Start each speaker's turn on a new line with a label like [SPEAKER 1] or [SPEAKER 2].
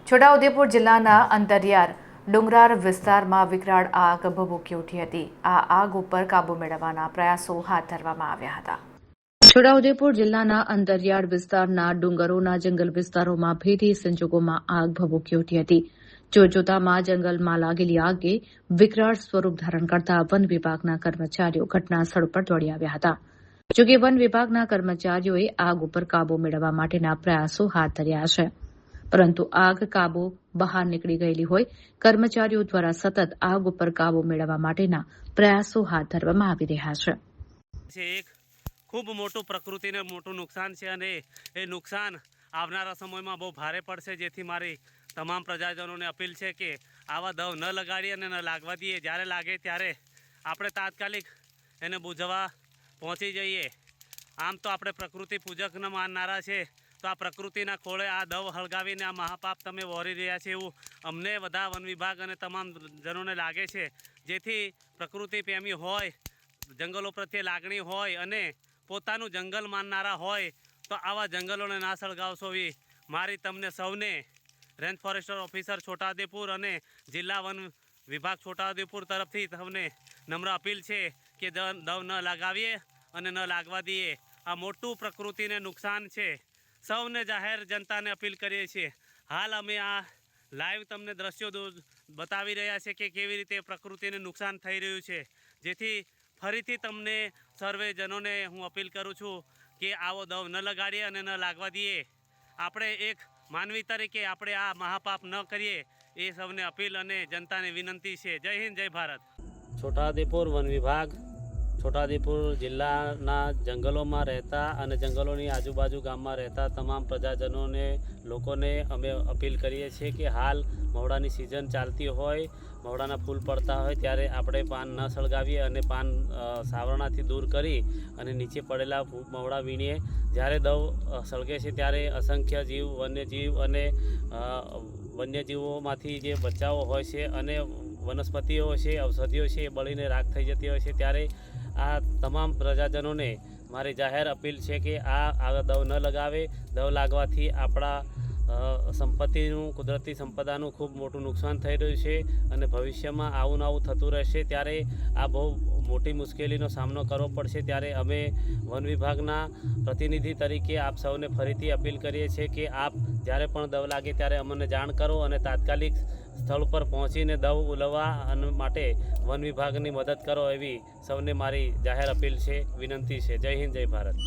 [SPEAKER 1] છોટાઉદેપુર જિલ્લાના અંતરિયાળ ડુંગરાળ વિસ્તારમાં વિકરાળ આગ ભભૂકી ઉઠી હતી। આ આગ ઉપર કાબૂ મેળવવાના પ્રયાસો હાથ ધરવામાં આવ્યા હતા। છોટાઉદેપુર જિલ્લાના અંતરિયાળ વિસ્તારના ડુંગરોના જંગલ વિસ્તારોમાં ભેદી સંજોગોમાં આગ ભભૂકી ઉઠી હતી। જોતજોતામાં જંગલમાં લાગેલી આગે વિકરાળ સ્વરૂપ ધારણ કરતા વન વિભાગના કર્મચારીઓ ઘટના સ્થળ પર દોડી આવ્યા હતા। જોકે વન વિભાગના કર્મચારીઓએ આગ ઉપર કાબૂ મેળવવા માટેના પ્રયાસો હાથ ધર્યા છે, પરંતુ આગ કાબૂ બહાર નીકળી ગયેલી હોય કર્મચારીઓ દ્વારા સતત આગ ઉપર કાબૂ મેળવવા માટેના પ્રયાસો હાથ ધરવામાં આવી રહ્યા છે।
[SPEAKER 2] એક ખૂબ મોટું પ્રકૃતિને મોટું નુકસાન છે અને એ નુકસાન આવનારા સમયમાં બહુ ભારે પડશે, જેથી મારી તમામ પ્રજાજનોને અપીલ છે કે આવા દવ ન લગાડીએ અને ન લાગવા દઈએ। જ્યારે લાગે ત્યારે આપણે તાત્કાલિક એને બુઝવા પહોંચી જઈએ। આમ તો આપણે પ્રકૃતિ પૂજકને માનનારા છે, તો આ પ્રકૃતિના ખોળે આ દવ હળગાવીને આ મહાપાપ તમે વહોરી રહ્યા છે એવું અમને બધા વન વિભાગ અને તમામ જનોને લાગે છે। જેથી પ્રકૃતિ પ્રેમી હોય, જંગલો પ્રત્યે લાગણી હોય અને પોતાનું જંગલ માનનારા હોય તો આવા જંગલોને ના સળગાવશો એવી મારી તમને સૌને રેન્જ ફોરેસ્ટર ઓફિસર છોટાઉદેપુર અને જિલ્લા વન વિભાગ છોટાઉદેપુર તરફથી તમને નમ્ર અપીલ છે કે દવ ન લગાવીએ અને ન લાગવા દઈએ। આ મોટું પ્રકૃતિને નુકસાન છે। સૌને જાહેર જનતાને અપીલ કરીએ છીએ। હાલ અમે આ લાઈવ તમને દ્રશ્યો બતાવી રહ્યા છે કે કેવી રીતે પ્રકૃતિને નુકસાન થઈ રહ્યું છે, જેથી ફરીથી તમને સર્વે જનોને હું અપીલ કરું છું કે આવો દવ ન લગાડીએ અને ન લાગવા દઈએ। આપણે એક માનવી તરીકે આપણે આ મહાપાપ ન કરીએ એ સૌને અપીલ અને જનતાને વિનંતી છે। જય હિન્દ, જય ભારત। છોટાઉદેપુર વન વિભાગ છોટાઉદેપુર જિલ્લાના જંગલોમાં રહેતા અને જંગલોની આજુબાજુ ગામમાં રહેતા તમામ પ્રજાજનોને લોકોને અમે અપીલ કરીએ છીએ કે હાલ મવડાની સિઝન ચાલતી હોય, મવડાના ફૂલ પડતા હોય ત્યારે આપણે પાન ન સળગાવીએ અને પાન સાવરણાથી દૂર કરી અને નીચે પડેલા મવડા વીણીએ। જ્યારે દવ સળગે છે ત્યારે અસંખ્ય જીવ, વન્યજીવ અને વન્યજીવોમાંથી જે બચ્ચાઓ હોય છે અને વનસ્પતિઓ છે, ઔષધિઓ છે એ બળીને રાખ થઈ જતી હોય છે। ત્યારે આ તમામ પ્રજાજનોને મારી જાહેર અપીલ છે કે આ દવ ન લગાવે। દવ લાગવાથી આપણા સંપત્તિનું, કુદરતી સંપદાનું ખૂબ મોટું નુકસાન થઈ રહ્યું છે અને ભવિષ્યમાં આવું આવું થતું રહેશે। ત્યારે આ બહુ મોટી મુશ્કેલીનો સામનો કરવો પડશે। ત્યારે અમે વન વિભાગના પ્રતિનિધિ તરીકે આપ સૌને ફરીથી અપીલ કરીએ છીએ કે આપ જ્યારે પણ દવ લાગે ત્યારે અમને જાણ કરો અને તાત્કાલિક સ્થળ પર પહોંચીને દવ ઉલવવા માટે વન વિભાગની મદદ કરો એવી સૌને મારી જાહેર અપીલ છે, વિનંતી છે। જય હિન્દ, જય ભારત।